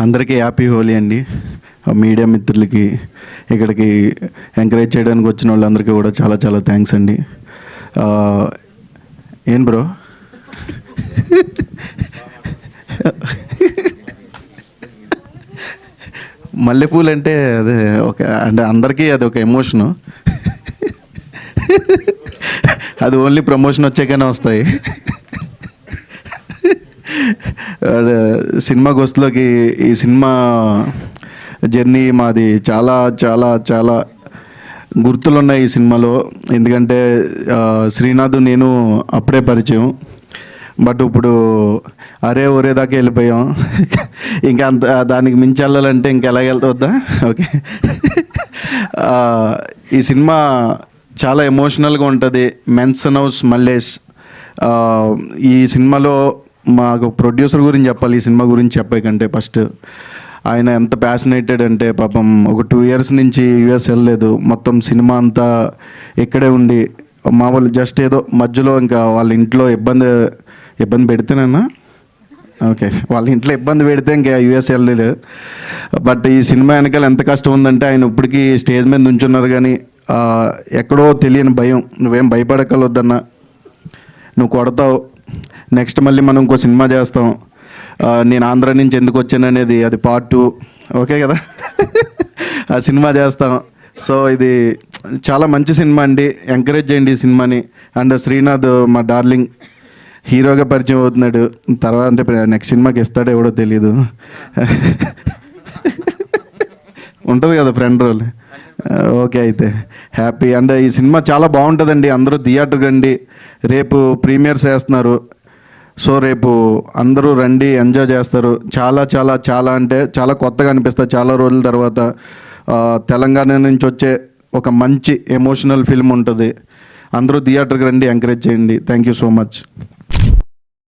అందరికీ హ్యాపీ హోలీ అండి. మీడియా మిత్రులకి, ఇక్కడికి ఎంకరేజ్ చేయడానికి వచ్చిన వాళ్ళందరికీ కూడా చాలా చాలా థ్యాంక్స్ అండి. ఏం బ్రో మల్లెపూలు అంటే అదే ఒక అంటే అందరికీ అది ఒక ఎమోషను. అది ఓన్లీ ప్రమోషన్ వచ్చాకనే వస్తాయి. సినిమా గోస్తులోకి ఈ సినిమా జర్నీ మాది చాలా చాలా చాలా గుర్తులు ఉన్నాయి ఈ సినిమాలో. ఎందుకంటే శ్రీనాథ్ నేను అప్పుడే పరిచయం, బట్ ఇప్పుడు అరే ఒరే దాకా వెళ్ళిపోయాం. ఇంకా అంత దానికి మించి వెళ్ళాలంటే ఇంకా ఎలా వెళ్తుందా. ఓకే, ఈ సినిమా చాలా ఎమోషనల్గా ఉంటుంది. Mansion house Mallesh. ఈ సినిమాలో మాకు ప్రొడ్యూసర్ గురించి చెప్పాలి. ఈ సినిమా గురించి చెప్పే కంటే ఫస్ట్ ఆయన ఎంత ప్యాషనేటెడ్ అంటే, పాపం ఒక 2 years నుంచి యూఎస్ వెళ్ళలేదు. మొత్తం సినిమా అంతా ఇక్కడే ఉండి మామూలు జస్ట్ ఏదో మధ్యలో ఇంకా వాళ్ళ ఇంట్లో ఇబ్బంది పెడితేనన్నా ఓకే, వాళ్ళ ఇంట్లో ఇబ్బంది పెడితే ఇంకా యూఎస్ వెళ్ళలేదు. బట్ ఈ సినిమా వెనకాల ఎంత కష్టం ఉందంటే, ఆయన ఇప్పటికీ స్టేజ్ మీద నుంచున్నారు కానీ ఎక్కడో తెలియని భయం. నువ్వేం భయపడగలవద్దన్నా, నువ్వు కొడతావు, నెక్స్ట్ మళ్ళీ మనం ఇంకో సినిమా చేస్తాం, నేను ఆంధ్ర నుంచి ఎందుకు వచ్చాను అనేది అది part 2. ఓకే కదా. ఆ సినిమా చేస్తాం. సో ఇది చాలా మంచి సినిమా అండి, ఎంకరేజ్ చేయండి ఈ సినిమాని. అండ్ శ్రీనాథ్ మా డార్లింగ్ హీరోగా పరిచయం అవుతున్నాడు. తర్వాత అంటే నెక్స్ట్ సినిమాకి ఇస్తాడో ఎవడో తెలీదు. ఉంటుంది కదా ఫ్రెండ్ రోల్. ఓకే, అయితే హ్యాపీ. అండ్ ఈ సినిమా చాలా బాగుంటుందండి. అందరూ థియేటర్కి రండి. రేపు ప్రీమియర్స్ వేస్తున్నారు. సో రేపు అందరూ రండి, ఎంజాయ్ చేస్తారు. చాలా చాలా చాలా అంటే చాలా కొత్తగా అనిపిస్తుంది. చాలా రోజుల తర్వాత తెలంగాణ నుంచి వచ్చే ఒక మంచి ఎమోషనల్ ఫిల్మ్ ఉంటుంది. అందరూ థియేటర్కి రండి, ఎంకరేజ్ చేయండి. Thank you so much.